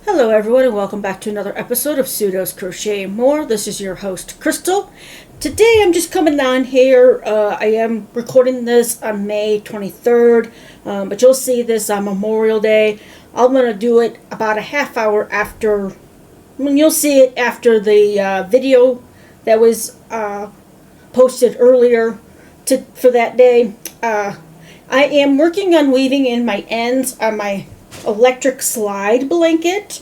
Hello everyone and welcome back to another episode of Pseudos Crochet More. This is your host Crystal. Today I'm just coming on here. I am recording this on May 23rd, but you'll see this on Memorial Day. I'm going to do it about a half hour after, you'll see it after the video that was posted earlier for that day. I am working on weaving in my ends on my electric slide blanket.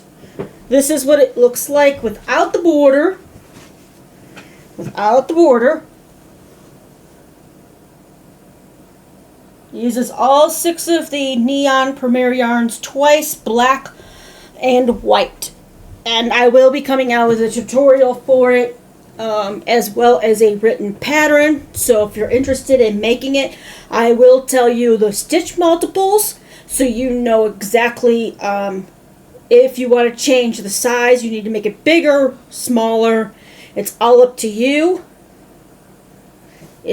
This is what it looks like without the border. Uses all 6 of the neon Premier yarns twice, black and white. And I will be coming out with a tutorial for it, as well as a written pattern. So if you're interested in making it, I will tell you the stitch multiples, so you know exactly if you want to change the size, you need to make it bigger, smaller. It's all up to you.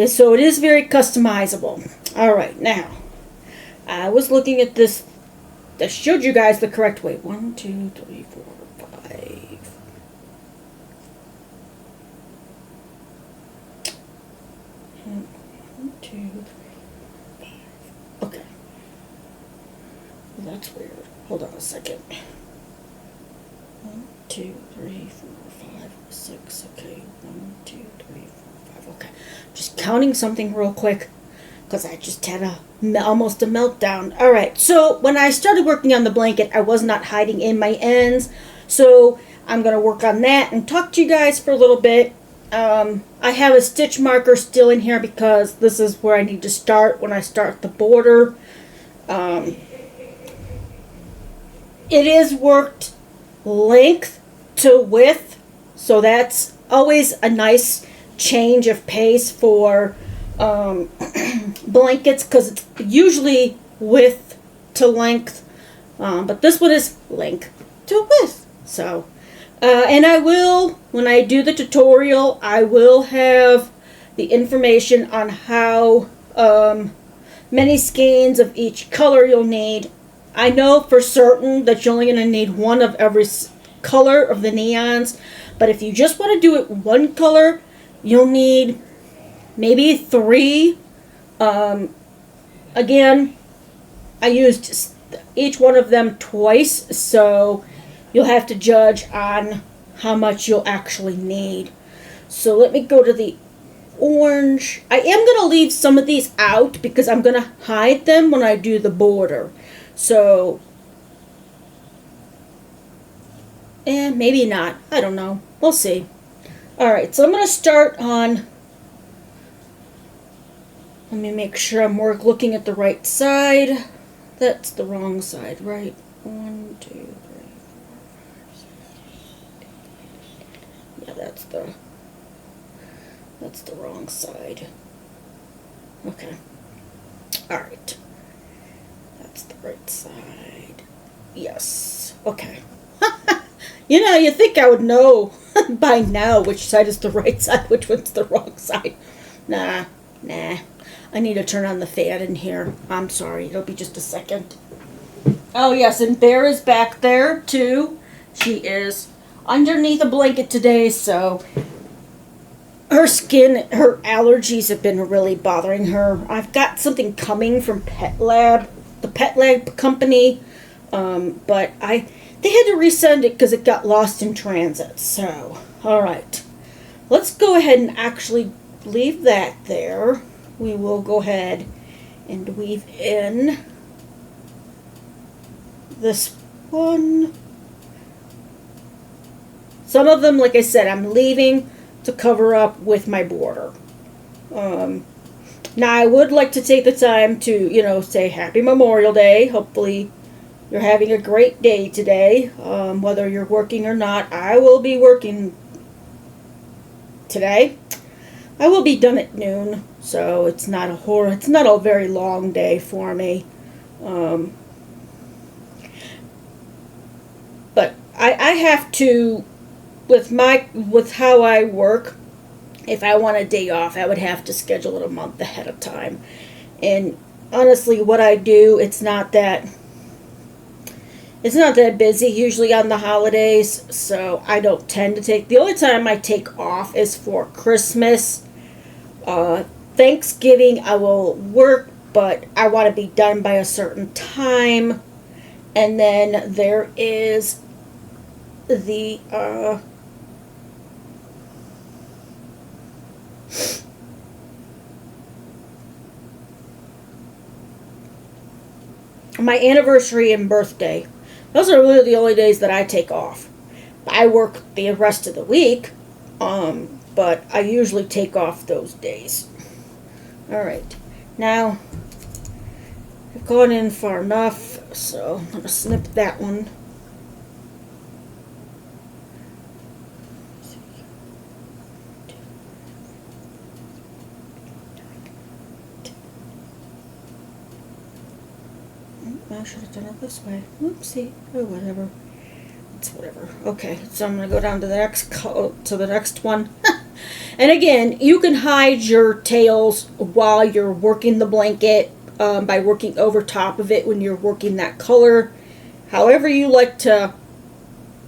So it is very customizable. Alright, now, I was looking at this. I showed you guys the correct way. 1, 2, 3, 4, 5. One, 2, 3, 5. Okay. Well, that's weird. Hold on a second. 1, 2, 3, 4, 5, 6. Okay. 1, 2, 3, 4, 5. Okay. Just counting something real quick because I just had almost a meltdown. All right. So when I started working on the blanket, I was not hiding in my ends. So I'm going to work on that and talk to you guys for a little bit. I have a stitch marker still in here because this is where I need to start when I start the border. It is worked length to width, so that's always a nice change of pace for blankets, because it's usually width to length, but this one is length to width. So and I will, when I do the tutorial, I will have the information on how many skeins of each color you'll need. I know for certain that you're only going to need one of every color of the neons, but if you just want to do it one color, you'll need maybe 3. Again, I used each one of them twice, so you'll have to judge on how much you'll actually need. So let me go to the orange. I am going to leave some of these out because I'm going to hide them when I do the border. So, and maybe not. I don't know. We'll see. Alright, so I'm going to start on, let me make sure I'm looking at the right side. That's the wrong side, right? 1, 2, 3, 4, 5, 6. Yeah, that's the wrong side. Okay. Alright. That's the right side. Yes. Okay. You think I would know by now which side is the right side, which one's the wrong side. Nah. I need to turn on the fan in here. I'm sorry. It'll be just a second. Oh, yes, and Bear is back there, too. She is underneath a blanket today, so her skin, her allergies have been really bothering her. I've got something coming from the Pet Lab company, but they had to resend it because it got lost in transit. So, all right, let's go ahead and actually leave that there. We will go ahead and weave in this one. Some of them, like I said, I'm leaving to cover up with my border. Now, I would like to take the time to, say Happy Memorial Day. Hopefully, you're having a great day today. Whether you're working or not, I will be working today. I will be done at noon, so it's not a very long day for me. But I have to, with how I work, if I want a day off, I would have to schedule it a month ahead of time. And honestly, what I do, it's not that It's not that busy usually on the holidays, so I don't tend to take. The only time I take off is for Christmas. Thanksgiving I will work, but I want to be done by a certain time. And then there is the my anniversary and birthday. Those are really the only days that I take off. I work the rest of the week, but I usually take off those days. Alright, now I've gone in far enough, so I'm going to snip that one. I should have done it this way. Oopsie. Oh, whatever. It's whatever. Okay, so I'm going to go down to the next one. And again, you can hide your tails while you're working the blanket by working over top of it when you're working that color. However you like to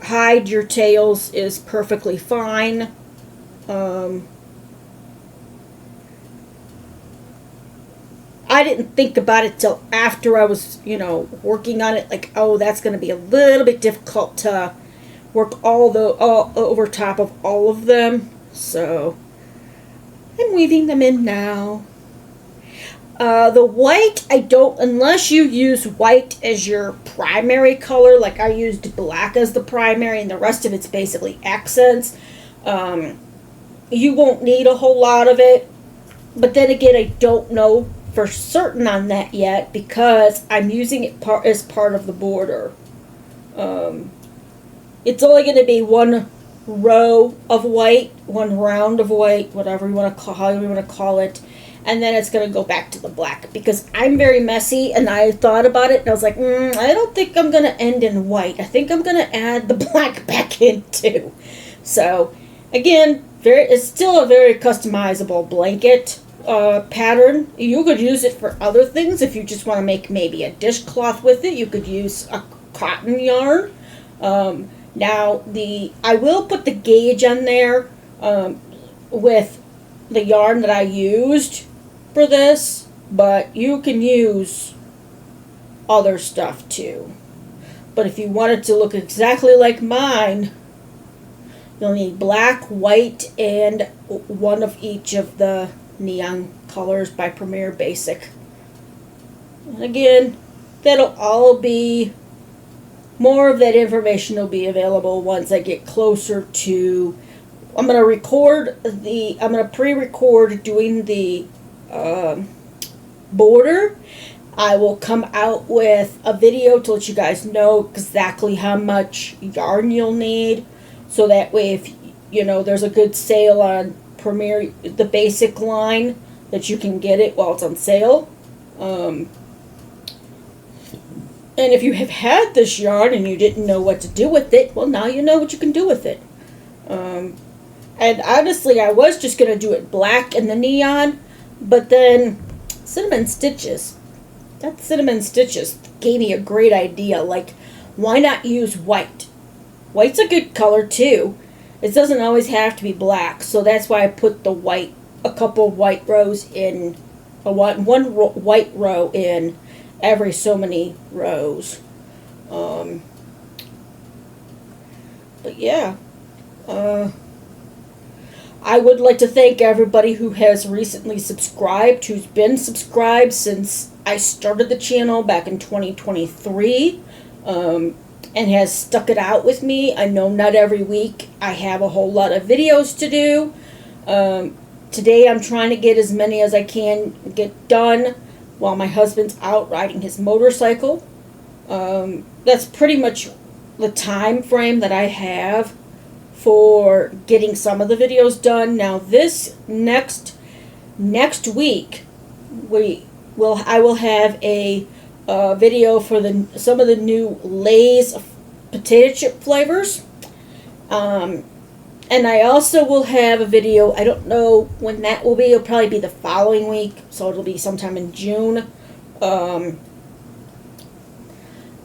hide your tails is perfectly fine. I didn't think about it till after I was, working on it. Like, oh, that's going to be a little bit difficult to work all over top of all of them. So I'm weaving them in now. The white, I don't, unless you use white as your primary color, like I used black as the primary and the rest of it's basically accents. You won't need a whole lot of it. But then again, I don't know for certain on that yet because I'm using it as part of the border. It's only going to be one row of white, one round of white, whatever you want to call, however you want to call it, and then it's going to go back to the black because I'm very messy and I thought about it and I was like, I don't think I'm going to end in white. I think I'm going to add the black back in too. So again, it's still a very customizable blanket pattern. You could use it for other things if you just want to make maybe a dishcloth with it. You could use a cotton yarn. Now I will put the gauge on there with the yarn that I used for this, but you can use other stuff too. But if you want it to look exactly like mine, you'll need black, white, and one of each of the neon colors by Premier Basic. And again, that'll all be, more of that information will be available once I get closer to, I'm going to pre-record doing the border. I will come out with a video to let you guys know exactly how much yarn you'll need, so that way if there's a good sale on Premier, the basic line, that you can get it while it's on sale. And if you have had this yarn and you didn't know what to do with it, well, now you know what you can do with it. And honestly, I was just going to do it black and the neon, but then Cinnamon Stitches gave me a great idea. Like, why not use white? White's a good color too. It doesn't always have to be black, so that's why I put the white, a couple white rows in, one white row in every so many rows. But yeah, I would like to thank everybody who has recently subscribed, who's been subscribed since I started the channel back in 2023. And has stuck it out with me. I know not every week I have a whole lot of videos to do. Today I'm trying to get as many as I can get done while my husband's out riding his motorcycle. That's pretty much the time frame that I have for getting some of the videos done. Now this next week I will have a video for some of the new Lay's potato chip flavors. And I also will have a video, I don't know when that will be, it'll probably be the following week, so it'll be sometime in June,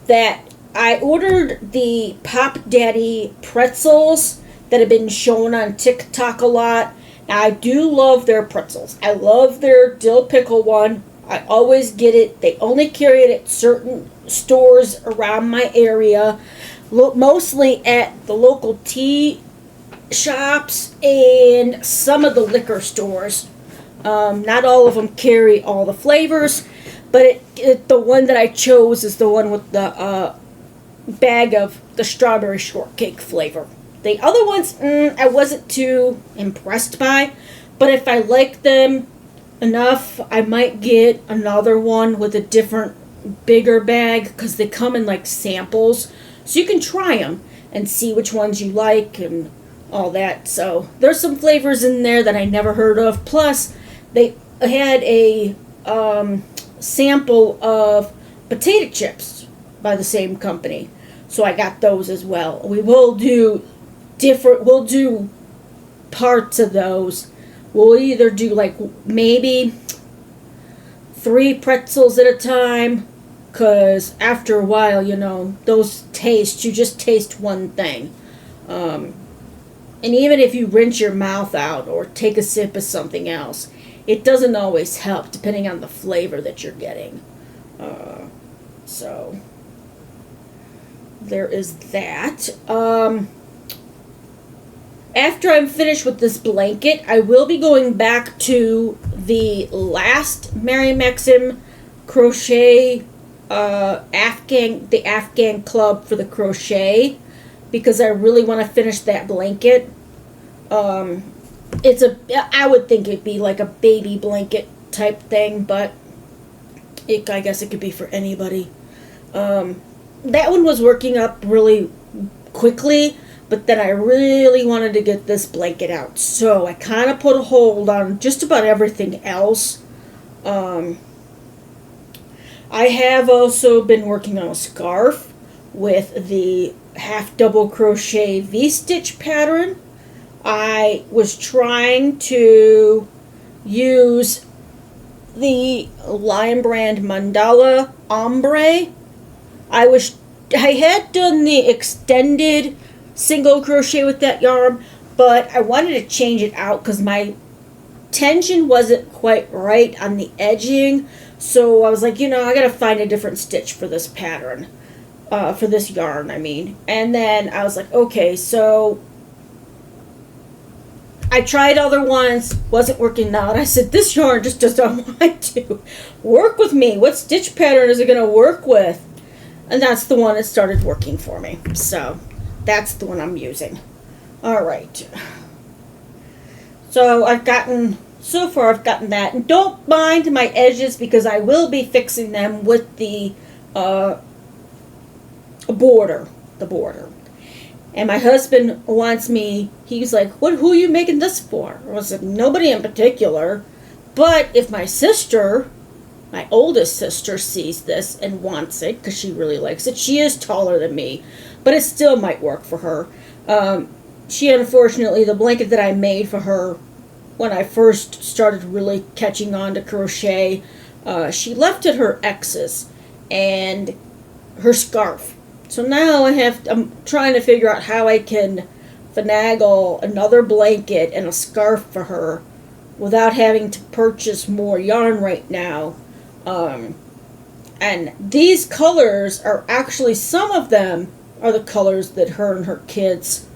that I ordered the Pop Daddy pretzels that have been shown on TikTok a lot. Now, I do love their pretzels. I love their dill pickle one. I always get it. They only carry it at certain stores around my area, mostly at the local tea shops and some of the liquor stores. Not all of them carry all the flavors, but the one that I chose is the one with the bag of the strawberry shortcake flavor. The other ones, I wasn't too impressed by, but if I like them enough, I might get another one with a different, bigger bag, because they come in like samples, so you can try them and see which ones you like and all that. So there's some flavors in there that I never heard of. Plus, they had a sample of potato chips by the same company, so I got those as well. We'll do parts of those. We'll either do like maybe 3 pretzels at a time, because after a while, those you just taste one thing. And even if you rinse your mouth out or take a sip of something else, it doesn't always help depending on the flavor that you're getting. So there is that. After I'm finished with this blanket, I will be going back to the last Mary Maxim crochet the Afghan club for the crochet, because I really want to finish that blanket. I would think it'd be like a baby blanket type thing, but I guess it could be for anybody. That one was working up really quickly, but then I really wanted to get this blanket out, so I kind of put a hold on just about everything else. I have also been working on a scarf with the half double crochet V-stitch pattern. I was trying to use the Lion Brand Mandala Ombre. I had done the extended single crochet with that yarn, but I wanted to change it out because my tension wasn't quite right on the edging. So I was like, I gotta find a different stitch for this pattern, for this yarn, I mean. And then I was like, okay, so I tried other ones, wasn't working out. I said, this yarn just doesn't want to work with me. What stitch pattern is it gonna work with? And that's the one that started working for me. So that's the one I'm using. All right. So so far I've gotten that. And don't mind my edges, because I will be fixing them with the border. And my husband wants me, he's like, who are you making this for? I was like, nobody in particular. But if my oldest sister, sees this and wants it, because she really likes it, she is taller than me, but it still might work for her. She, unfortunately, the blanket that I made for her when I first started really catching on to crochet, she left at her ex's and her scarf. So now I'm trying to figure out how I can finagle another blanket and a scarf for her without having to purchase more yarn right now. And these colors are actually, some of them are the colors that her and her kids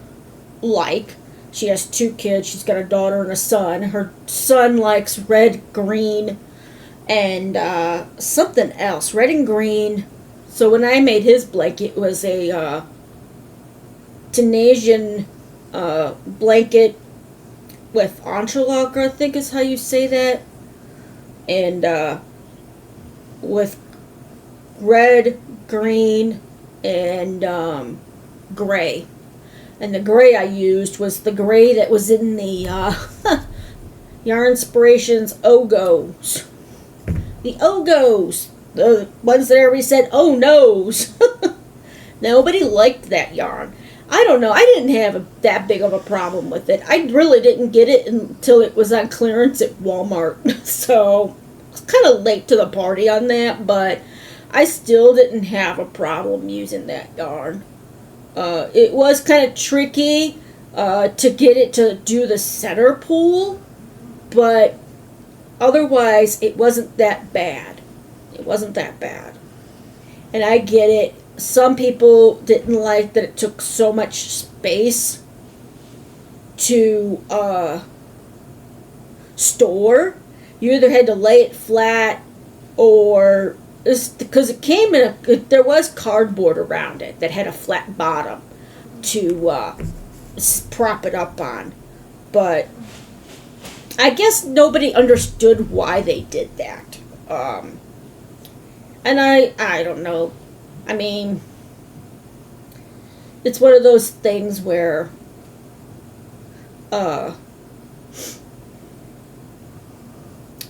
like. She has 2 kids. She's got a daughter and a son. Her son likes red, green, and something else. Red and green. So when I made his blanket, it was a Tunisian blanket with entrelac, I think is how you say that. And with red, green, and gray. And the gray I used was the gray that was in the Yarn Inspirations Ogos. The Ogos! The ones that everybody said, oh no's. Nobody liked that yarn. I don't know. I didn't have that big of a problem with it. I really didn't get it until it was on clearance at Walmart. So, I was kind of late to the party on that, but I still didn't have a problem using that yarn. It was kind of tricky to get it to do the center pull, but otherwise it wasn't that bad. It wasn't that bad. And I get it. Some people didn't like that it took so much space to store. You either had to lay it flat or because it came in there was cardboard around it that had a flat bottom to prop it up on. But I guess nobody understood why they did that. And I don't know. I mean, it's one of those things where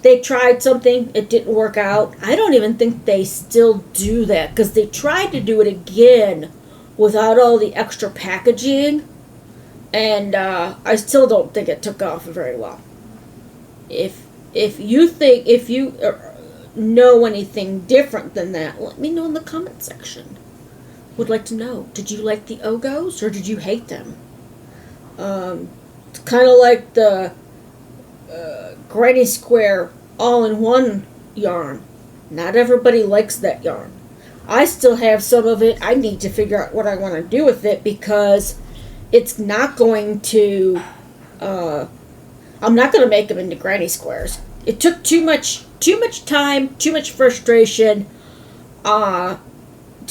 they tried something, it didn't work out. I don't even think they still do that because they tried to do it again without all the extra packaging, and I still don't think it took off very well. If you know anything different than that, let me know in the comment section. Would like to know. Did you like the Ogos or did you hate them? It's kind of like the Granny Square all-in-one yarn. Not everybody likes that yarn. I still have some of it. I need to figure out what I want to do with it because it's not going to... I'm not going to make them into Granny Squares. It took too much time, too much frustration to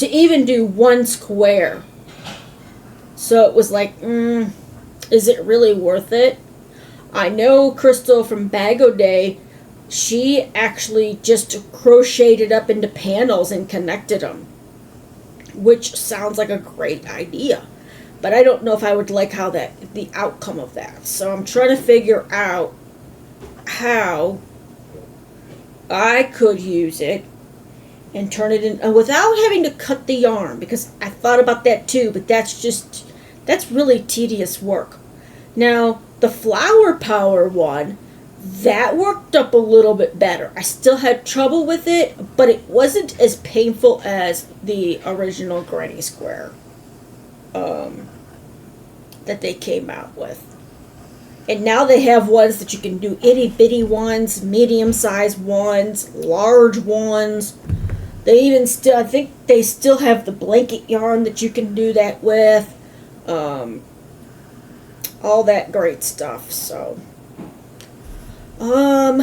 even do one square. So it was like, is it really worth it? I know Crystal from Bag O' Day, she actually just crocheted it up into panels and connected them, which sounds like a great idea. But I don't know if I would like the outcome of that. So I'm trying to figure out how I could use it and turn it in without having to cut the yarn, because I thought about that too, but that's really tedious work. Now, the Flower Power one, that worked up a little bit better. I still had trouble with it, but it wasn't as painful as the original Granny Square that they came out with. And now they have ones that you can do itty bitty ones, medium sized ones, large ones. They even I think they still have the blanket yarn that you can do that with. All that great stuff. So, I'm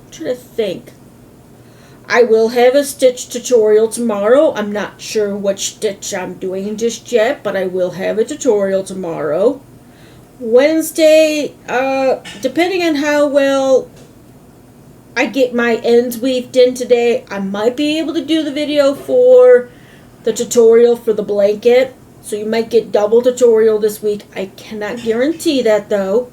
trying to think. I will have a stitch tutorial tomorrow. I'm not sure which stitch I'm doing just yet, but I will have a tutorial tomorrow. Wednesday, depending on how well I get my ends weaved in today, I might be able to do the video for the tutorial for the blanket. So you might get double tutorial this week. I cannot guarantee that though,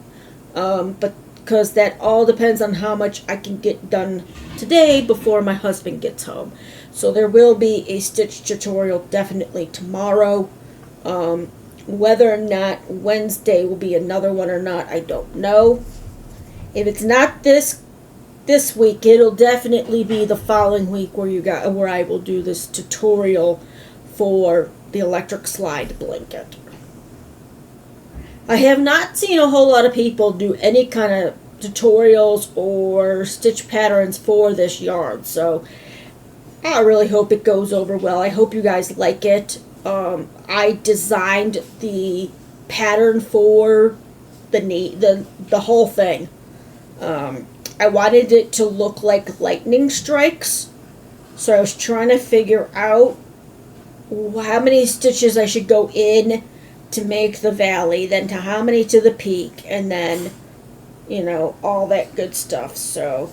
but because that all depends on how much I can get done today before my husband gets home. So there will be a stitch tutorial definitely tomorrow. Whether or not Wednesday will be another one or not, I don't know. If it's not this week, it'll definitely be the following week where I will do this tutorial for the electric slide blanket. I have not seen a whole lot of people do any kind of tutorials or stitch patterns for this yarn, so I really hope it goes over well. I hope you guys like it. I designed the pattern for the whole thing. I wanted it to look like lightning strikes, so I was trying to figure out how many stitches I should go in to make the valley, then to how many to the peak, and then, all that good stuff. So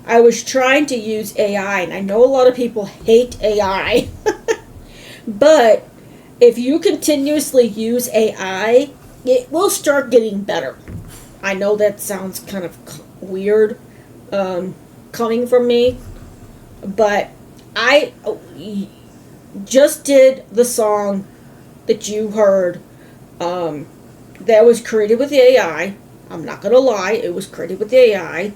I was trying to use AI, and I know a lot of people hate AI, but if you continuously use AI, it will start getting better. I know that sounds kind of weird coming from me, but I just did the song that you heard that was created with AI. I'm not going to lie, it was created with AI.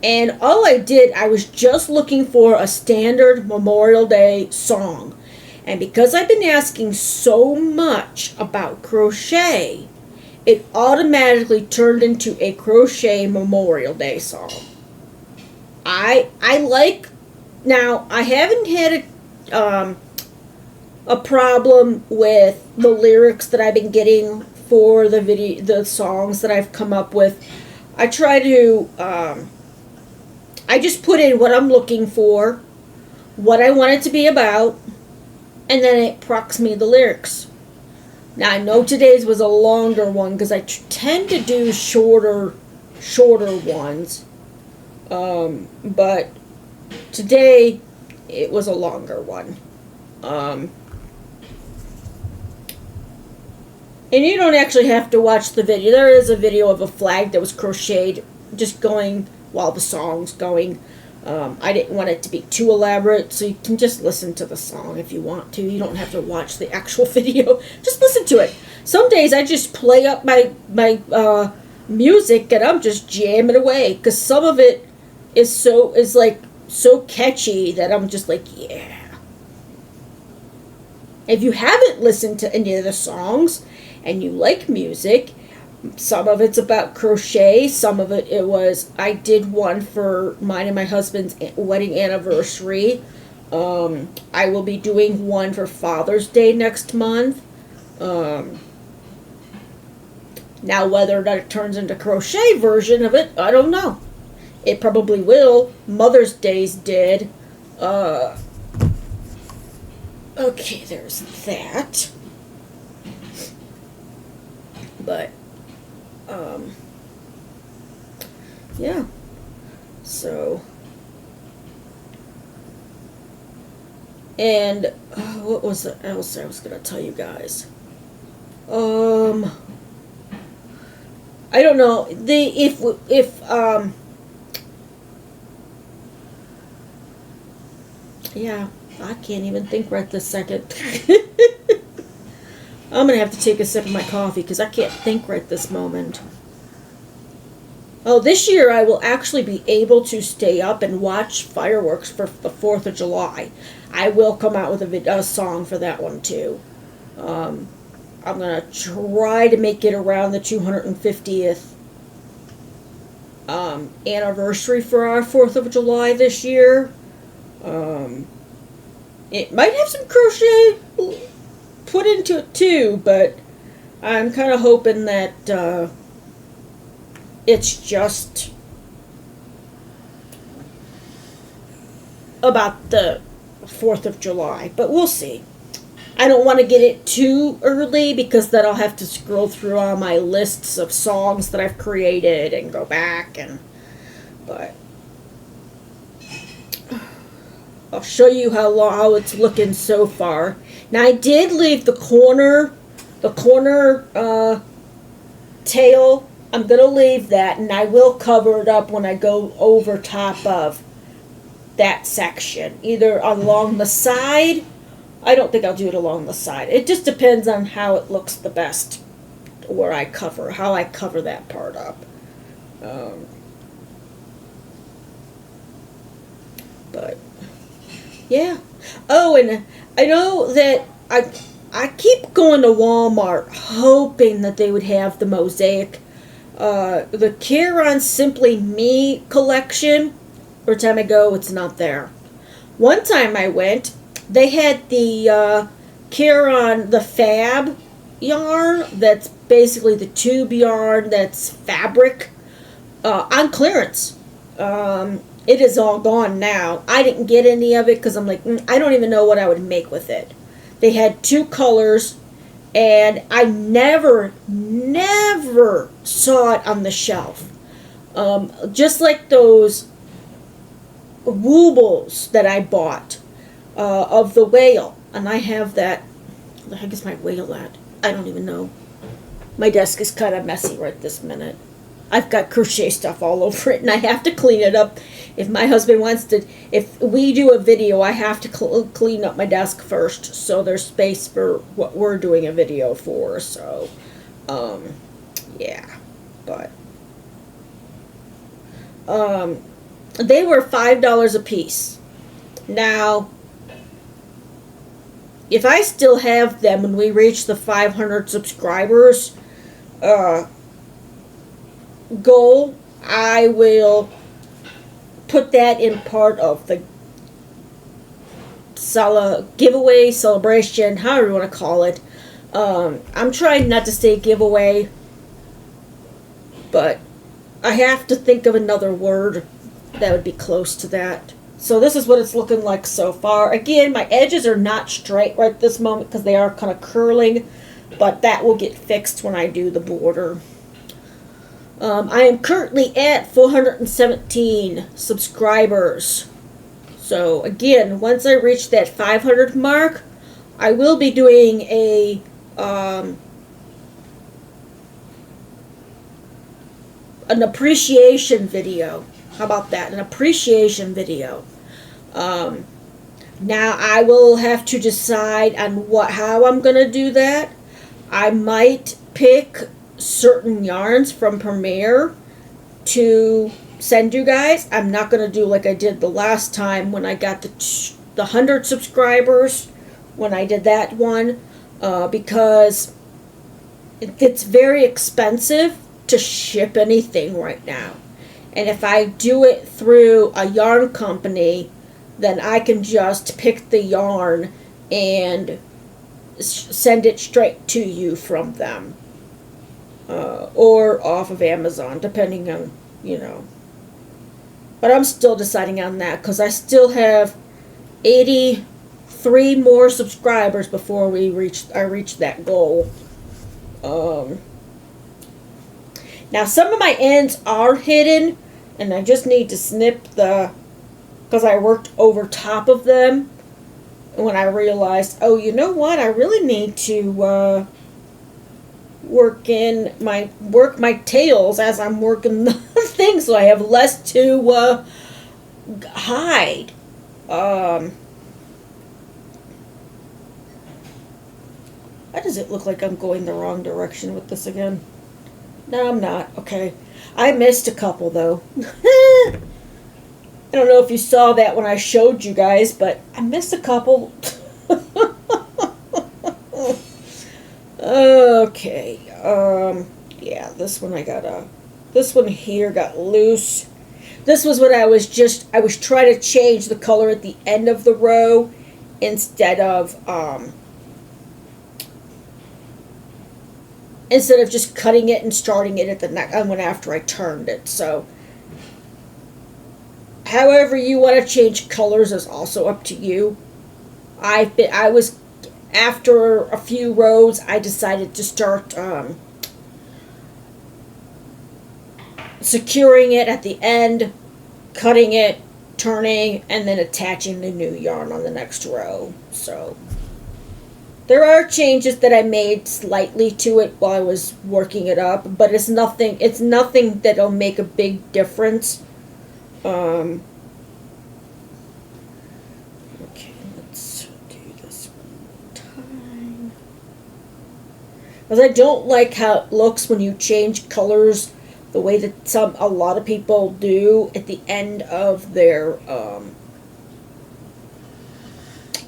And all I did, I was just looking for a standard Memorial Day song. And because I've been asking so much about crochet, it automatically turned into a crochet Memorial Day song. I like, now I haven't had a problem with the lyrics that I've been getting for the songs that I've come up with. I try to I just put in what I'm looking for, what I want it to be about, and then it procs me the lyrics. Now I know today's was a longer one because I tend to do shorter ones, but today it was a longer one. And you don't actually have to watch the video. There is a video of a flag that was crocheted just going while the song's going. I didn't want it to be too elaborate, so you can just listen to the song if you want to. You don't have to watch the actual video. Just listen to it. Some days I just play up my music and I'm just jamming away because some of it is so catchy that I'm just like, yeah. If you haven't listened to any of the songs and you like music, some of it's about crochet, some of it was, I did one for mine and my husband's wedding anniversary. I will be doing one for Father's Day next month. Now whether or not it turns into a crochet version of it, I don't know. It probably will. Mother's Day's did. Okay, there's that. But, yeah. So, and what was else I was gonna tell you guys? I don't know. Yeah, I can't even think right this second. I'm going to have to take a sip of my coffee because I can't think right this moment. Oh, this year I will actually be able to stay up and watch fireworks for the 4th of July. I will come out with a song for that one too. I'm going to try to make it around the 250th anniversary for our 4th of July this year. It might have some crochet put into it too, but I'm kind of hoping that it's just about the 4th of July, but we'll see. I don't want to get it too early because then I'll have to scroll through all my lists of songs that I've created and go back but I'll show you how it's looking so far. Now I did leave the corner tail. I'm going to leave that, and I will cover it up when I go over top of that section. Either along the side. I don't think I'll do it along the side. It just depends on how it looks the best, how I cover that part up. But yeah. Oh, and I know that I keep going to Walmart hoping that they would have the mosaic, the Karen Simply Me collection. Every time I go, it's not there. One time I went, they had the Karen, the Fab yarn, that's basically the tube yarn that's fabric, on clearance. It is all gone now. I didn't get any of it because I'm like, I don't even know what I would make with it. They had 2 colors, and I never saw it on the shelf. Just like those woobles that I bought of the whale. And I have that. Where the heck is my whale at? I don't even know. My desk is kind of messy right this minute. I've got crochet stuff all over it, and I have to clean it up. If my husband wants to, if we do a video, I have to clean up my desk first, so there's space for what we're doing a video for. So, yeah, but, They were $5 a piece. Now, if I still have them when we reach the 500 subscribers goal, I will put that in part of the giveaway, celebration, however you want to call it. I'm trying not to say giveaway, but I have to think of another word that would be close to that. So this is what it's looking like so far. Again, my edges are not straight right this moment because they are kind of curling, but that will get fixed when I do the border. I am currently at 417 subscribers. So again, once I reach that 500 mark, I will be doing an appreciation video. How about that? An appreciation video. Now I will have to decide on how I'm gonna do that. I might pick certain yarns from Premiere to send you guys. I'm not gonna do like I did the last time when I got the 100 subscribers. When I did that one, because it's very expensive to ship anything right now. And if I do it through a yarn company, then I can just pick the yarn and send it straight to you from them. Or off of Amazon, depending on, But I'm still deciding on that because I still have 83 more subscribers before I reach that goal. Now some of my ends are hidden, and I just need to snip because I worked over top of them when I realized, oh, you know what, I really need to work my tails as I'm working the thing, so I have less to hide. Why does it look like I'm going the wrong direction with this again? No, I'm not. Okay. I missed a couple, though. I don't know if you saw that when I showed you guys, but I missed a couple. Okay. Yeah, this one this one here got loose. This was what I was trying to change the color at the end of the row instead of just cutting it and starting it at the next one after I turned it. So however you want to change colors is also up to you. I was after a few rows I decided to start securing it at the end, cutting it, turning, and then attaching the new yarn on the next row. So there are changes that I made slightly to it while I was working it up, but it's nothing that'll make a big difference. Okay, let's do this one more time. Because I don't like how it looks when you change colors the way that a lot of people do at the end of their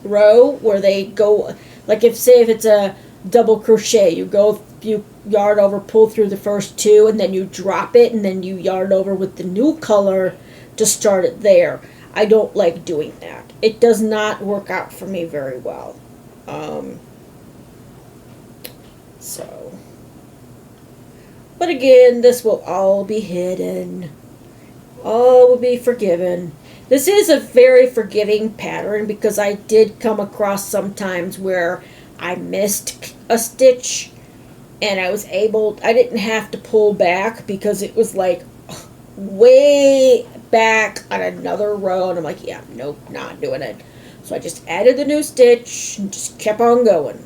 row, where they go, like if it's a double crochet, you yarn over, pull through the first two, and then you drop it, and then you yarn over with the new color to start it there. I don't like doing that. It does not work out for me very well. But again, this will all be hidden. All will be forgiven. This is a very forgiving pattern because I did come across some times where I missed a stitch and I didn't have to pull back because it was like way back on another row, and I'm like, yeah, nope, not doing it. So I just added the new stitch and just kept on going.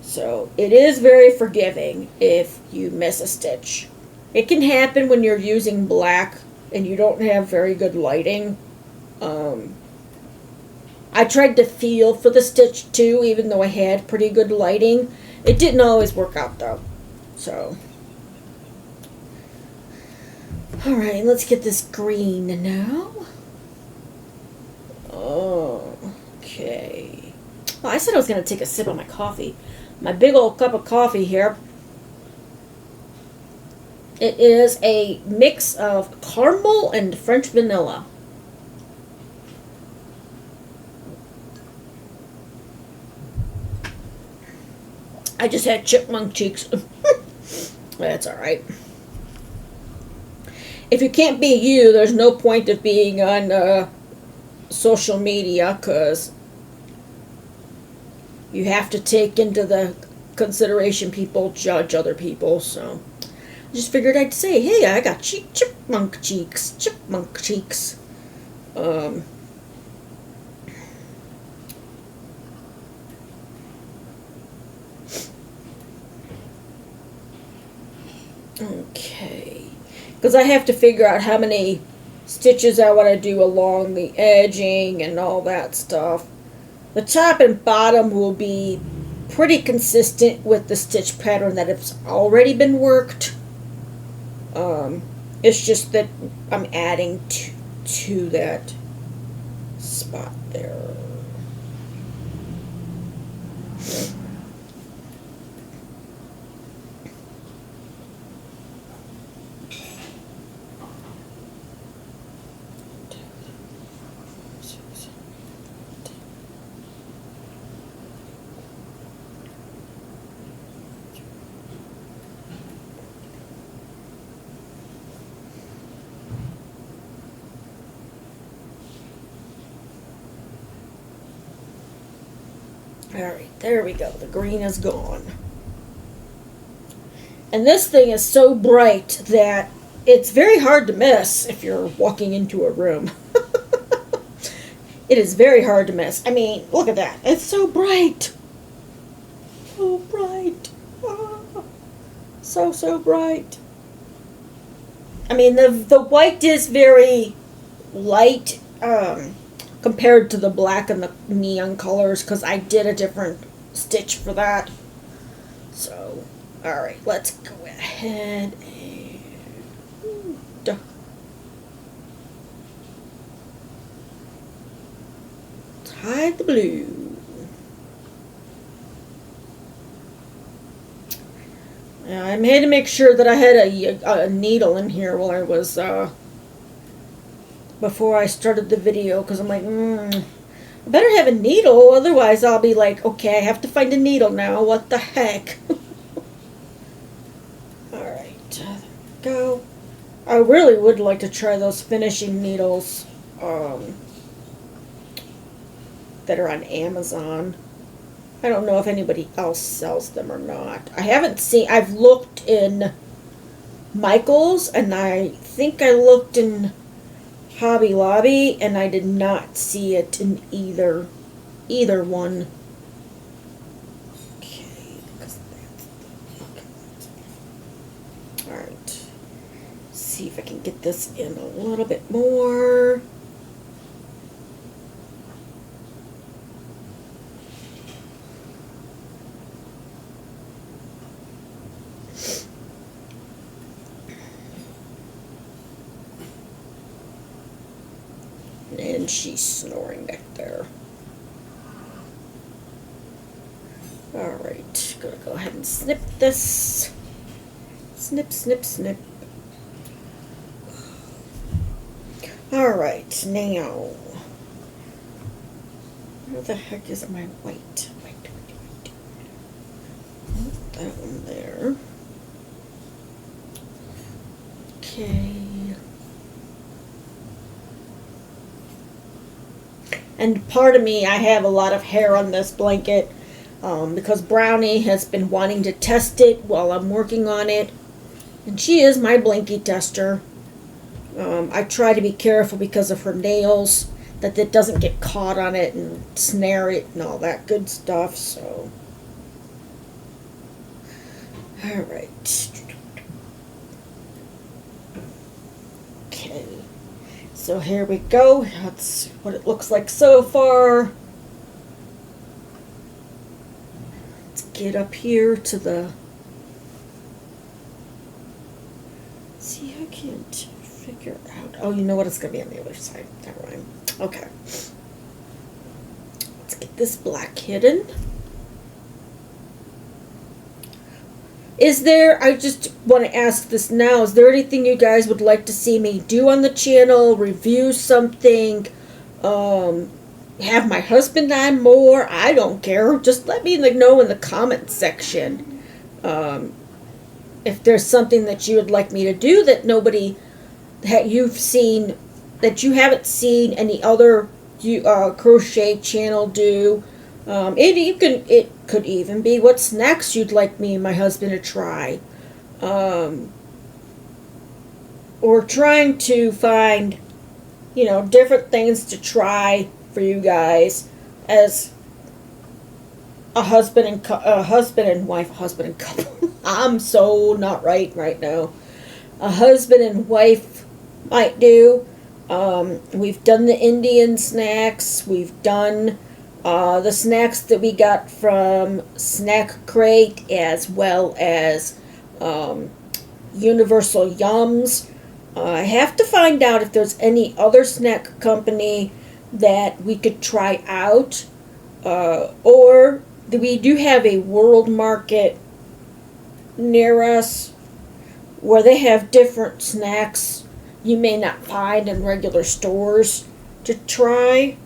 So it is very forgiving if you miss a stitch. It can happen when you're using black and you don't have very good lighting. I tried to feel for the stitch too, even though I had pretty good lighting. It didn't always work out though. So Alright, let's get this green now. Oh, okay. Well, I said I was going to take a sip of my coffee. My big old cup of coffee here. It is a mix of caramel and French vanilla. I just had chipmunk cheeks. That's alright. If you can't be you, there's no point of being on social media, because you have to take into the consideration people judge other people, so I just figured I'd say, hey, I got chipmunk cheeks. Chipmunk cheeks. Okay. Because I have to figure out how many stitches I want to do along the edging and all that stuff. The top and bottom will be pretty consistent with the stitch pattern that has already been worked. It's just that I'm adding to that spot there. Alright, there we go. The green is gone. And this thing is so bright that it's very hard to miss if you're walking into a room. It is very hard to miss. I mean, look at that. It's so bright. So bright. Ah, so bright. I mean, the white is very light, compared to the black and the neon colors, because I did a different stitch for that. So, alright, let's go ahead and tie the blue. Now, I made to make sure that I had a needle in here while I was before I started the video, because I'm like, I better have a needle, otherwise I'll be like, okay, I have to find a needle now, what the heck. Alright, there we go. I really would like to try those finishing needles that are on Amazon. I don't know if anybody else sells them or not. I haven't seen, I've looked in Michael's, and I think I looked in Hobby Lobby, and I did not see it in either one. Okay, because that's the, alright. See if I can get this in a little bit more. And she's snoring back there. Alright, gonna go ahead and snip this. Snip, snip, snip. Alright, now. Where the heck is my white? White. That one there. Okay. And part of me, I have a lot of hair on this blanket because Brownie has been wanting to test it while I'm working on it. And she is my blankie tester. I try to be careful because of her nails, that it doesn't get caught on it and snare it and all that good stuff. So, alright. Okay. So here we go. That's what it looks like so far. Let's get up here to the... See, I can't figure out. Oh, you know what? It's going to be on the other side. Never mind. Okay. Let's get this black hidden. Is there, I just want to ask this now, is there anything you guys would like to see me do on the channel? Review something? Have my husband on more? I don't care. Just let me know in the comment section. If there's something that you would like me to do that you've seen, that you haven't seen any other crochet channel do. It could even be what snacks you'd like me and my husband to try. Or trying to find, different things to try for you guys as a husband and couple. I'm so not right now. A husband and wife might do. We've done the Indian snacks. We've done the snacks that we got from Snack Crate, as well as Universal Yums. I have to find out if there's any other snack company that we could try out, or we do have a World Market near us where they have different snacks you may not find in regular stores to try.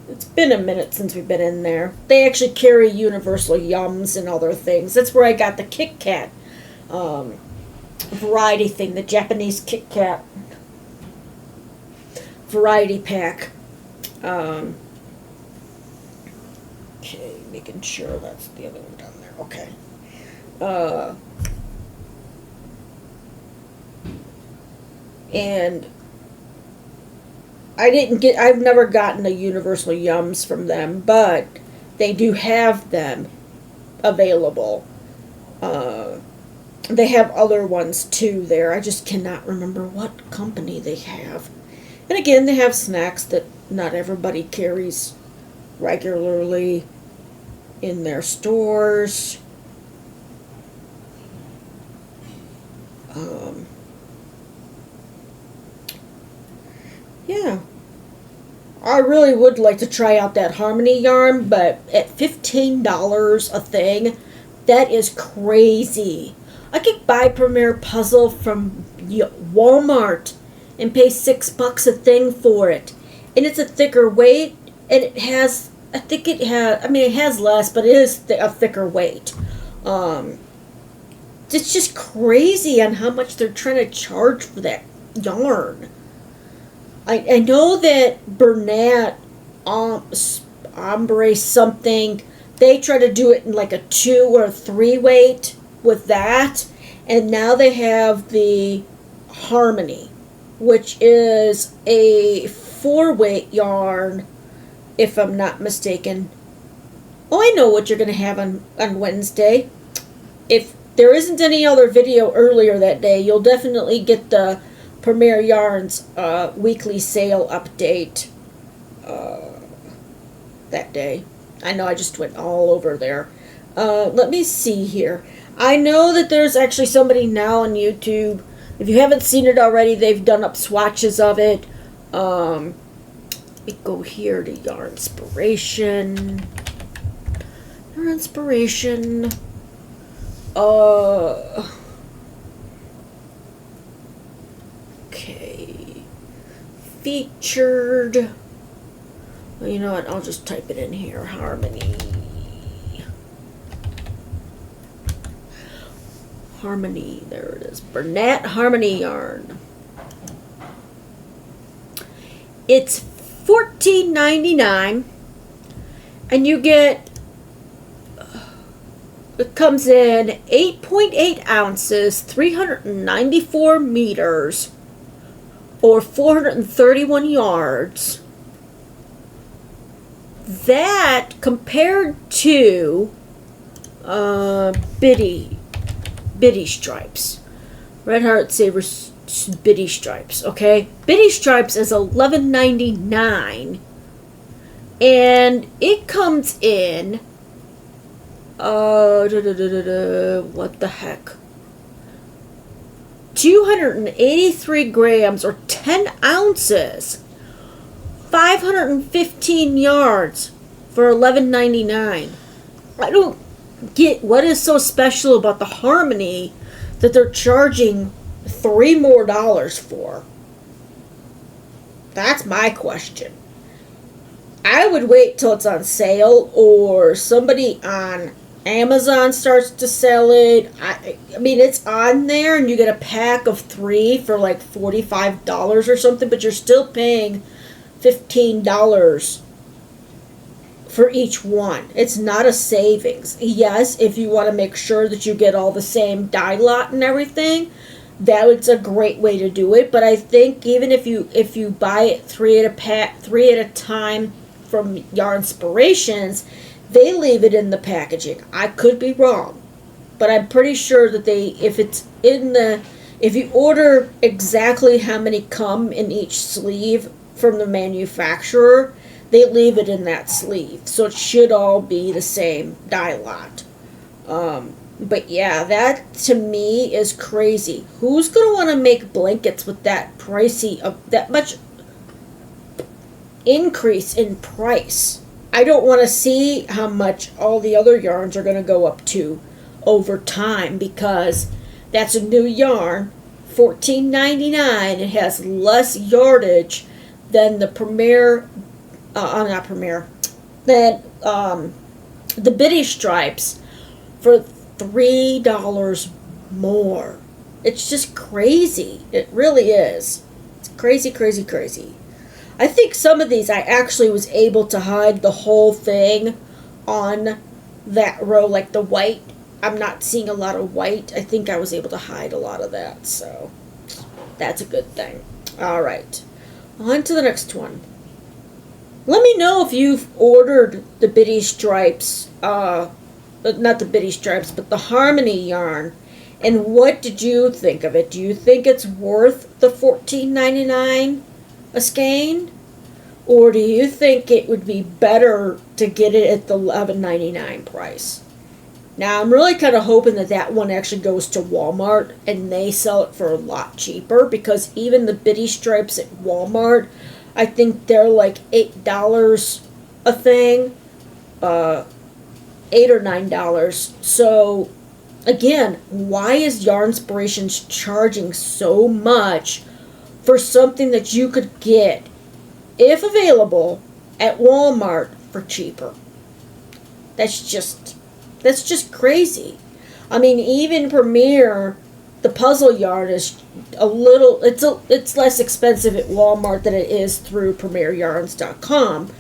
It's been a minute since we've been in there. They actually carry Universal Yums and other things. That's where I got the Kit Kat variety thing, the Japanese Kit Kat variety pack. Okay, making sure that's the other one down there. Okay. And I've never gotten the Universal Yums from them, but they do have them available. They have other ones too there. I just cannot remember what company they have. And again, they have snacks that not everybody carries regularly in their stores. Yeah. I really would like to try out that Harmony yarn, but at $15 a thing, that is crazy. I could buy Premier Puzzle from Walmart and pay $6 a thing for it. And it's a thicker weight, and it has, it has less, but it is a thicker weight. It's just crazy on how much they're trying to charge for that yarn. I know that Bernat, Ombre something, they try to do it in like a 2 or 3 weight with that. And now they have the Harmony, which is a 4 weight yarn, if I'm not mistaken. Oh, I know what you're going to have on Wednesday. If there isn't any other video earlier that day, you'll definitely get the Premier Yarns weekly sale update that day. I know I just went all over there. Let me see here. I know that there's actually somebody now on YouTube. If you haven't seen it already, they've done up swatches of it. Let me go here to Yarn Inspiration. Yarn Inspiration. Okay. Featured. Well, you know what? I'll just type it in here. Harmony. Harmony. There it is. Bernat Harmony yarn. It's $14.99, and you get, it comes in 8.8 ounces, 394 meters, or 431 yards. That compared to Biddy Stripes, Red Heart Saver Biddy Stripes. Okay, Biddy Stripes is $11.99, and it comes in what the heck, 283 grams or 10 ounces. 515 yards for $11.99. I don't get what is so special about the Harmony that they're charging $3 more for. That's my question. I would wait till it's on sale or somebody on Amazon starts to sell it. I mean, it's on there and you get a pack of 3 for like $45 or something, but you're still paying $15 for each one. It's not a savings. Yes, if you want to make sure that you get all the same dye lot and everything, that's a great way to do it. But I think even if you buy it 3 at a time from Yarnspirations, they leave it in the packaging. I could be wrong, but I'm pretty sure that if you order exactly how many come in each sleeve from the manufacturer, they leave it in that sleeve. So it should all be the same dye lot. But yeah, that to me is crazy. Who's going to want to make blankets with that pricey, that much increase in price? I don't want to see how much all the other yarns are going to go up to over time, because that's a new yarn, $14.99. It has less yardage than the than the Biddy Stripes for $3 more. It's just crazy. It really is. It's crazy, crazy, crazy. I think some of these I actually was able to hide the whole thing on that row, like the white. I'm not seeing a lot of white. I think I was able to hide a lot of that, so that's a good thing. All right, on to the next one. Let me know if you've ordered the Biddy Stripes, not the Biddy Stripes, but the Harmony yarn, and what did you think of it? Do you think it's worth the $14.99 a skein, or do you think it would be better to get it at the $11.99 price? Now, I'm really kind of hoping that one actually goes to Walmart and they sell it for a lot cheaper, because even the Biddy Stripes at Walmart, I think they're like $8 a thing, $8 or $9. So, again, why is Yarnspirations charging so much for something that you could get, if available, at Walmart for cheaper? That's just crazy. I mean, even Premier, the puzzle yarn is it's less expensive at Walmart than it is through PremierYarns.com.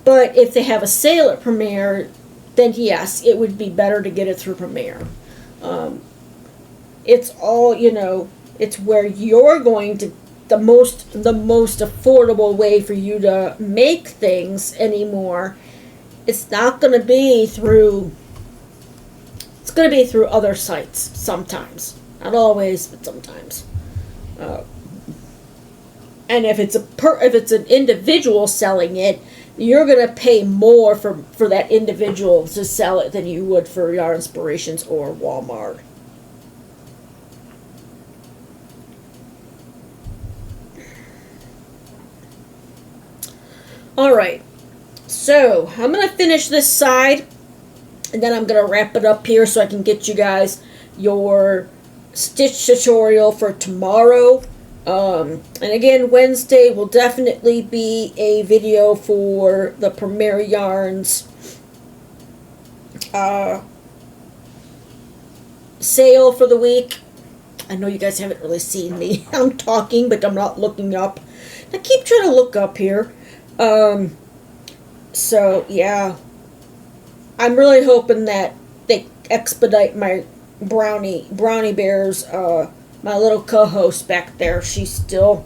But if they have a sale at Premier, then yes, it would be better to get it through Premier. It's all, it's where you're going to the most affordable way for you to make things anymore. It's not going to be through. It's going to be through other sites sometimes, not always, but sometimes. And if it's an individual selling it, you're going to pay more for that individual to sell it than you would for Yarnspirations or Walmart. Alright, so I'm going to finish this side, and then I'm going to wrap it up here so I can get you guys your stitch tutorial for tomorrow. And again, Wednesday will definitely be a video for the Premier Yarns sale for the week. I know you guys haven't really seen me. I'm talking, but I'm not looking up. I keep trying to look up here. So yeah, I'm really hoping that they expedite my brownie bears, my little co-host back there. She's still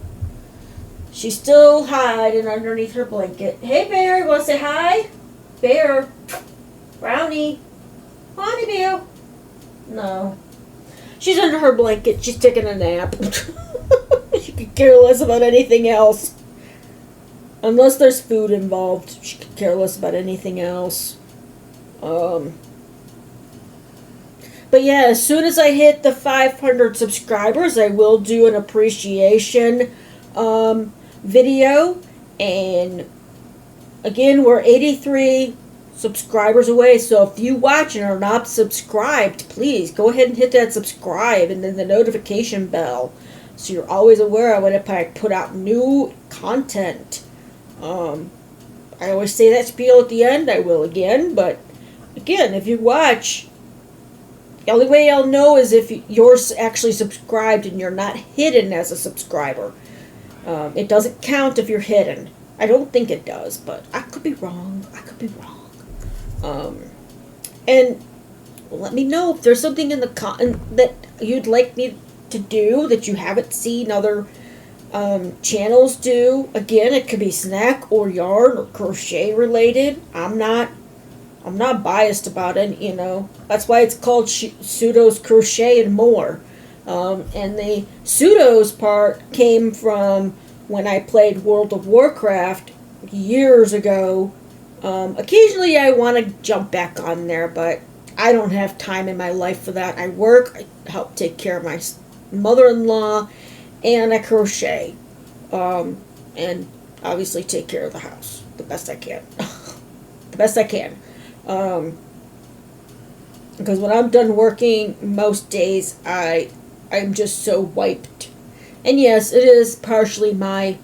hiding underneath her blanket. Hey bear, you wanna say hi? Bear, brownie, honey bear. No, she's under her blanket. She's taking a nap. She could care less about anything else. Unless there's food involved, she could care less about anything else. But yeah, as soon as I hit the 500 subscribers, I will do an appreciation video. And again, we're 83 subscribers away. So if you watch and are not subscribed, please go ahead and hit that subscribe and then the notification bell, so you're always aware of when I put out new content. I always say that spiel at the end. I will again, but again, if you watch, the only way I'll know is if you're actually subscribed and you're not hidden as a subscriber. It doesn't count if you're hidden. I don't think it does, but I could be wrong. And let me know if there's something in the that you'd like me to do that you haven't seen other channels do. Again, it could be snack or yarn or crochet related. I'm not biased about it, you know. That's why it's called Pseudo's Crochet and More. And the Pseudo's part came from when I played World of Warcraft years ago. Occasionally I want to jump back on there, but I don't have time in my life for that. I work, I help take care of my mother-in-law, and I crochet. And obviously take care of the house the best I can. The best I can. Because when I'm done working, most days I'm just so wiped. And yes, it is partially my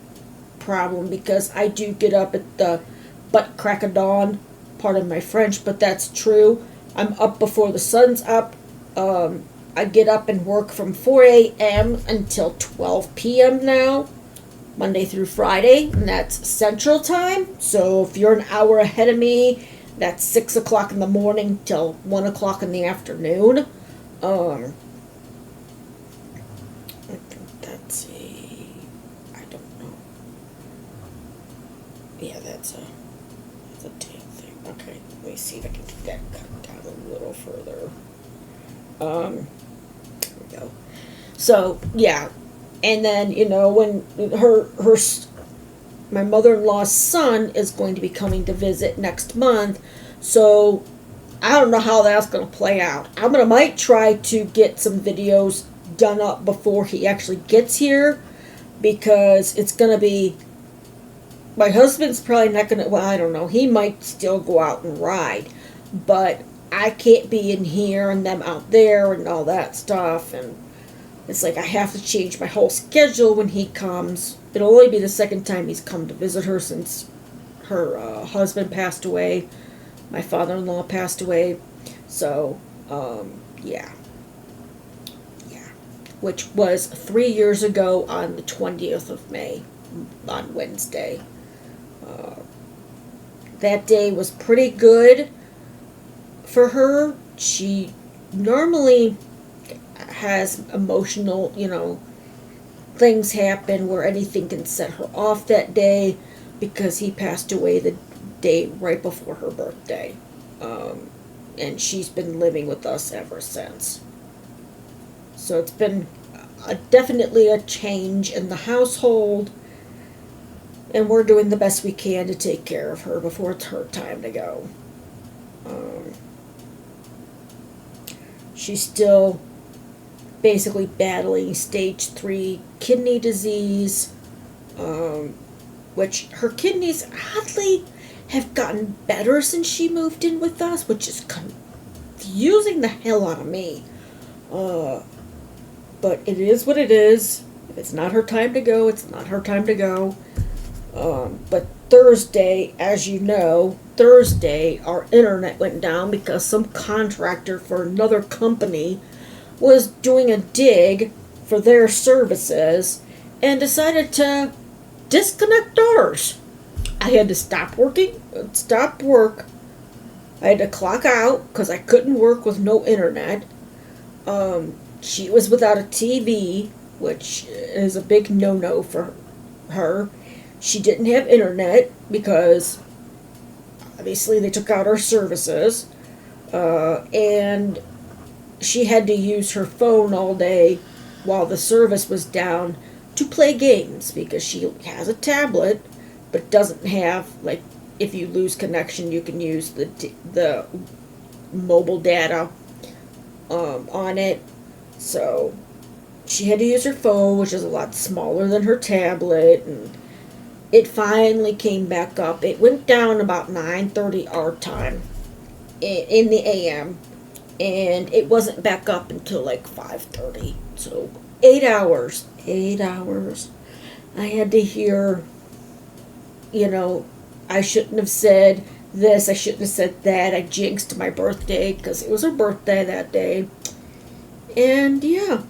problem because I do get up at the butt crack of dawn, pardon my French, but that's true. I'm up before the sun's up. I get up and work from 4 a.m. until 12 p.m. now, Monday through Friday, and that's Central Time. So if you're an hour ahead of me, that's 6 o'clock in the morning till 1 o'clock in the afternoon. I think that's I don't know. Yeah, that's a damn thing. Okay, let me see if I can get that cut down a little further. There we go. So, yeah. And then, you know, when my mother-in-law's son is going to be coming to visit next month, so I don't know how that's going to play out. Might try to get some videos done up before he actually gets here, because it's going to be, my husband's probably not going to, well, I don't know, he might still go out and ride, but I can't be in here and them out there and all that stuff, and it's like I have to change my whole schedule when he comes. It'll only be the second time he's come to visit her since her husband passed away. My father-in-law passed away. So, yeah. Which was 3 years ago on the 20th of May, on Wednesday. That day was pretty good for her. She normally has emotional, you know, things happen where anything can set her off that day, because he passed away the day right before her birthday. And she's been living with us ever since. So it's been definitely a change in the household, and we're doing the best we can to take care of her before it's her time to go. She's still basically battling stage 3 kidney disease, which her kidneys oddly have gotten better since she moved in with us, which is confusing the hell out of me. But it is what it is. If it's not her time to go, it's not her time to go. But Thursday, as you know, our internet went down because some contractor for another company was doing a dig for their services and decided to disconnect ours. I had to stop work. I had to clock out because I couldn't work with no internet. She was without a TV, which is a big no-no for her. She didn't have internet because obviously they took out our services. And she had to use her phone all day while the service was down to play games, because she has a tablet but doesn't have, like, if you lose connection you can use the mobile data on it. So she had to use her phone, which is a lot smaller than her tablet, and it finally came back up. It went down about 9:30 our time in the AM, and it wasn't back up until like 5:30. So 8 hours. 8 hours. I had to hear, I shouldn't have said this, I shouldn't have said that. I jinxed my birthday because it was her birthday that day. And yeah,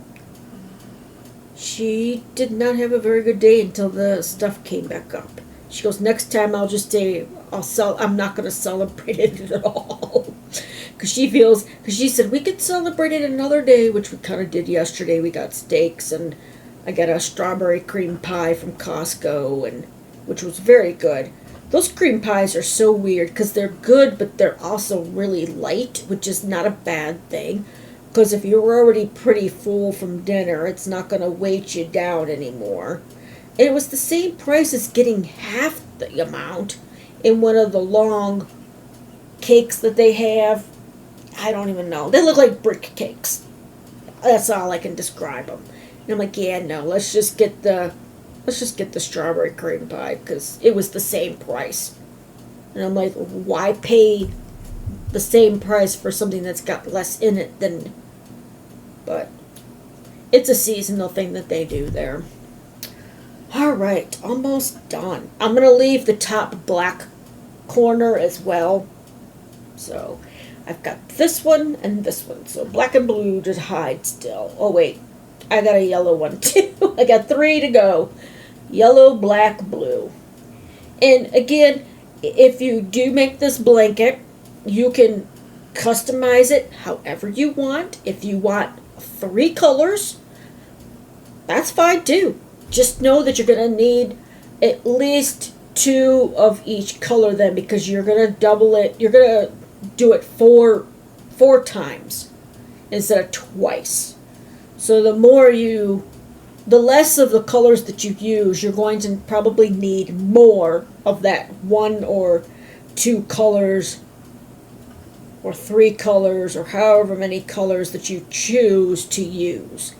she did not have a very good day until the stuff came back up. She goes, next time I'll just say, I'm not going to celebrate it at all. Because she said we could celebrate it another day, which we kind of did yesterday. We got steaks, and I got a strawberry cream pie from Costco, and which was very good. Those cream pies are so weird because they're good, but they're also really light, which is not a bad thing. Because if you're already pretty full from dinner, it's not going to weight you down anymore. And it was the same price as getting half the amount in one of the long cakes that they have. I don't even know. They look like brick cakes. That's all I can describe them. And I'm like, yeah, no, let's just get the strawberry cream pie because it was the same price. And I'm like, why pay the same price for something that's got less in it than... But it's a seasonal thing that they do there. Alright, almost done. I'm going to leave the top black corner as well. So I've got this one and this one. So black and blue just hide still. Oh wait, I got a yellow one too. I got 3 to go. Yellow, black, blue. And again, if you do make this blanket, you can customize it however you want. If you want 3 colors, that's fine too. Just know that you're going to need at least 2 of each color then, because you're going to double it. You're going to do it four times instead of twice. So the less of the colors that you use, you're going to probably need more of that 1 or 2 colors or 3 colors or however many colors that you choose to use.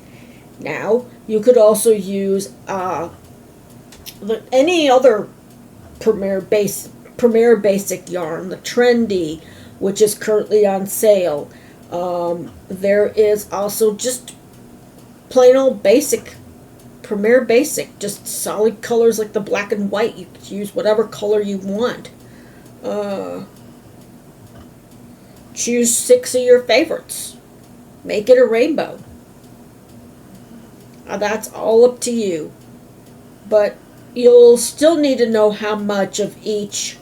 Now, you could also use any other Premier Basic yarn, the Trendy, which is currently on sale. There is also just plain old basic, Premier Basic, just solid colors like the black and white. You could use whatever color you want. Choose 6 of your favorites. Make it a rainbow. That's all up to you. But you'll still need to know how much of each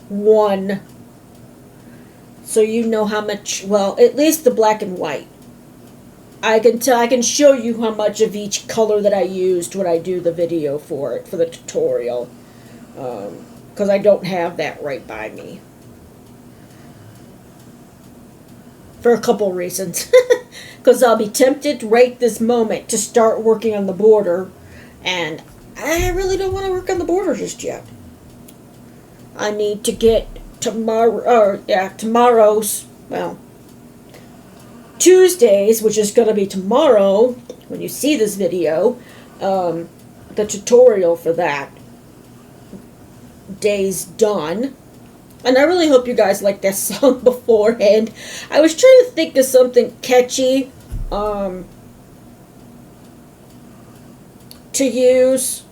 one, so you know how much, well, at least the black and white. I can show you how much of each color that I used when I do the video for it, for the tutorial. Because I don't have that right by me. For a couple reasons. Because I'll be tempted right this moment to start working on the border, and I really don't want to work on the border just yet. I need to get tomorrow's, well, Tuesdays, which is going to be tomorrow when you see this video, the tutorial for that day's done. And I really hope you guys like that song beforehand. I was trying to think of something catchy to use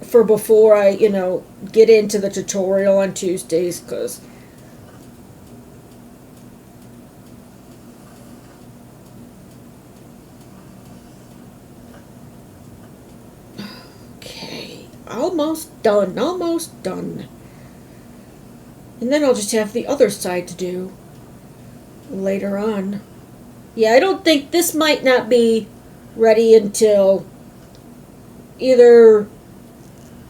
for before I, get into the tutorial on Tuesdays, because okay, almost done. And then I'll just have the other side to do later on. Yeah, I don't think this might not be ready until either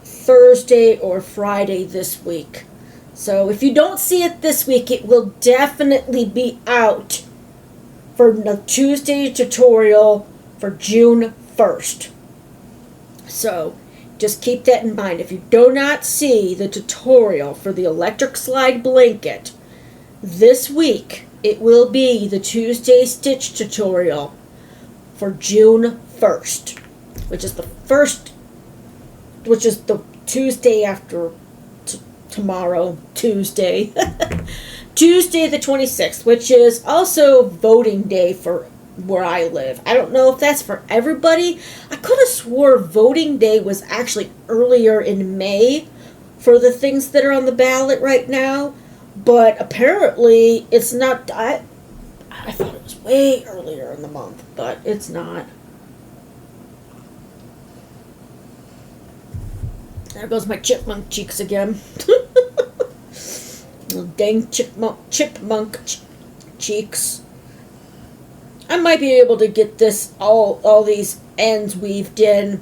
Thursday or Friday this week. So if you don't see it this week, it will definitely be out for the Tuesday tutorial for June 1st. So just keep that in mind. If you do not see the tutorial for the electric slide blanket this week, it will be the Tuesday stitch tutorial for June 1st, which is the Tuesday after tomorrow, Tuesday. Tuesday the 26th, which is also voting day for where I live. I don't know if that's for everybody. I could have swore voting day was actually earlier in May for the things that are on the ballot right now, but apparently it's not. I thought it was way earlier in the month, but it's not. There goes my chipmunk cheeks again. Little dang chipmunk cheeks. I might be able to get this all these ends weaved in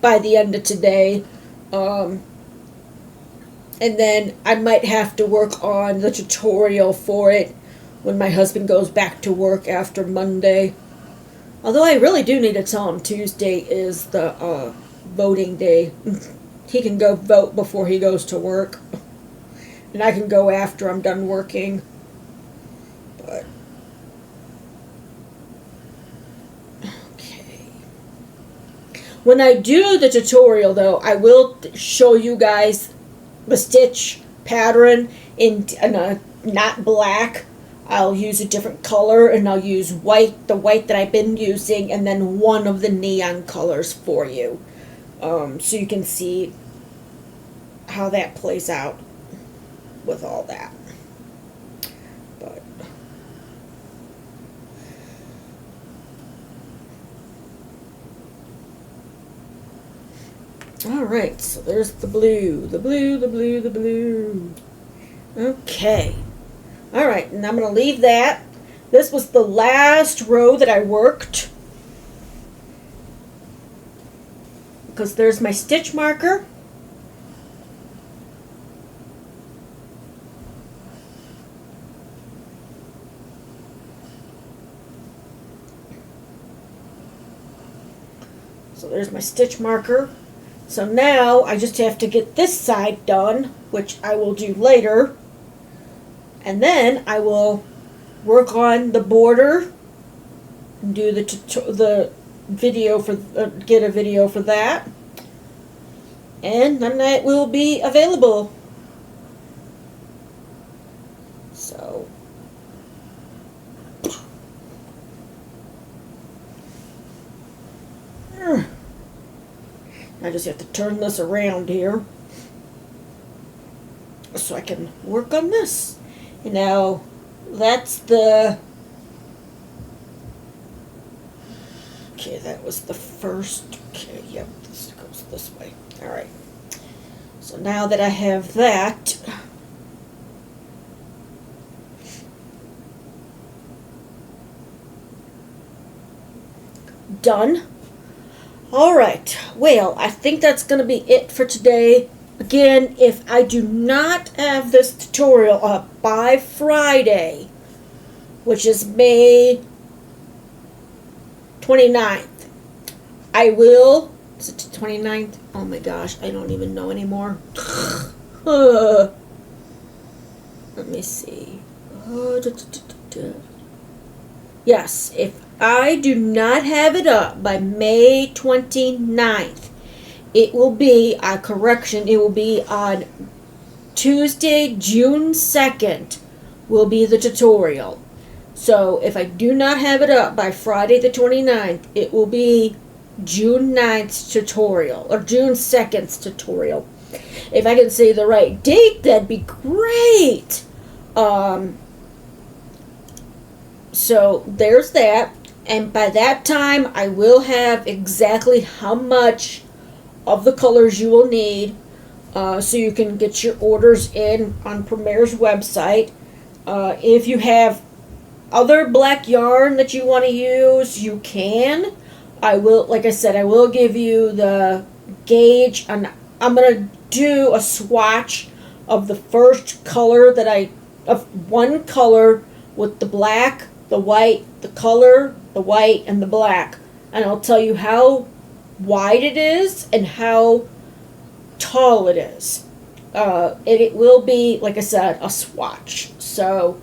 by the end of today. And then I might have to work on the tutorial for it when my husband goes back to work after Monday. Although I really do need to tell him Tuesday is the voting day. He can go vote before he goes to work. And I can go after I'm done working. But okay. When I do the tutorial though, I will show you guys the stitch pattern in not black. I'll use a different color, and I'll use white, the white that I've been using, and then one of the neon colors for you. So you can see how that plays out with all that. But alright, so there's the blue, the blue, the blue, the blue. Okay. Alright, and I'm going to leave that. This was the last row that I worked, because there's my stitch marker. So there's my stitch marker. So now I just have to get this side done, which I will do later. And then I will work on the border and do the video for get a video for that. And then that will be available. So I just have to turn this around here so I can work on this. And now that's the, okay, that was the first, okay, yep, this goes this way. Alright, so now that I have that, done. Alright, well, I think that's going to be it for today. Again, if I do not have this tutorial up by Friday, which is May 29th, I will, is it the 29th? Oh my gosh, I don't even know anymore. Let me see. Yes, if I do not have it up by May 29th, it will be, it will be on Tuesday, June 2nd, will be the tutorial. So if I do not have it up by Friday the 29th, it will be June 9th's tutorial, or June 2nd's tutorial. If I can say the right date, that'd be great. So there's that. And by that time, I will have exactly how much of the colors you will need, so you can get your orders in on Premier's website. If you have other black yarn that you want to use, you can. I will, like I said, I will give you the gauge, and I'm going to do a swatch of the first color of one color with the black, the white, the color, the white, and the black. And I'll tell you how wide it is and how tall it is. It will be, like I said, a swatch. So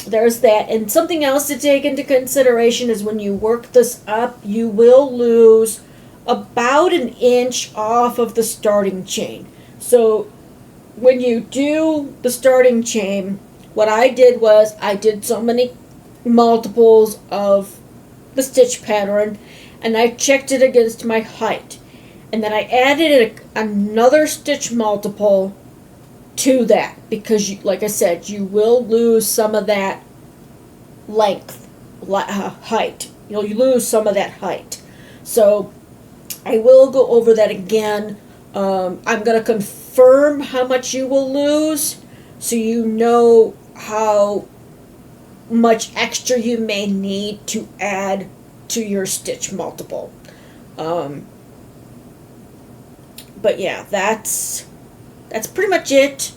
there's that. And something else to take into consideration is when you work this up, you will lose about an inch off of the starting chain. So when you do the starting chain, what I did was I did so many multiples of the stitch pattern, and I checked it against my height. And then I added another stitch multiple to that, because like I said, you will lose some of that length, height. You lose some of that height. So I will go over that again. I'm going to confirm how much you will lose, so you know how much extra you may need to add to your stitch multiple. But yeah, that's pretty much it.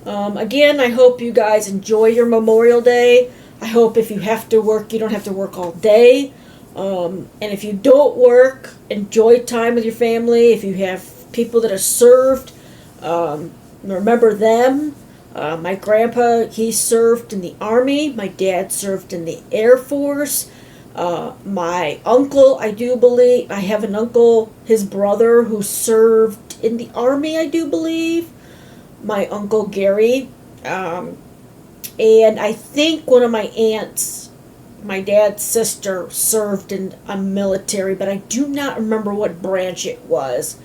Again, I hope you guys enjoy your Memorial Day. I hope if you have to work, you don't have to work all day. And if you don't work, enjoy time with your family. If you have people that are served, remember them. My grandpa, he served in the Army. My dad served in the Air Force. My uncle, I do believe, I have an uncle, his brother, who served in the Army, I do believe. My Uncle Gary. And I think one of my aunts, my dad's sister, served in a military, but I do not remember what branch it was.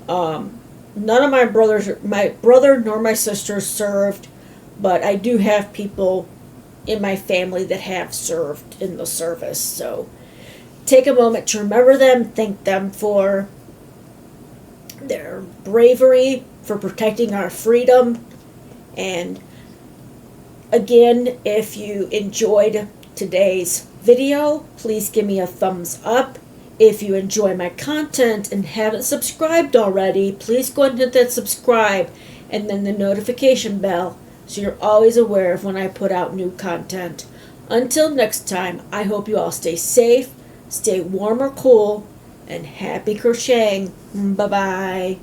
None of my brother nor my sister served, but I do have people in my family that have served in the service. So take a moment to remember them, thank them for their bravery, for protecting our freedom. And again, if you enjoyed today's video, please give me a thumbs up. If you enjoy my content and haven't subscribed already, please go ahead and hit that subscribe and then the notification bell, so you're always aware of when I put out new content. Until next time, I hope you all stay safe, stay warm or cool, and happy crocheting. Bye-bye.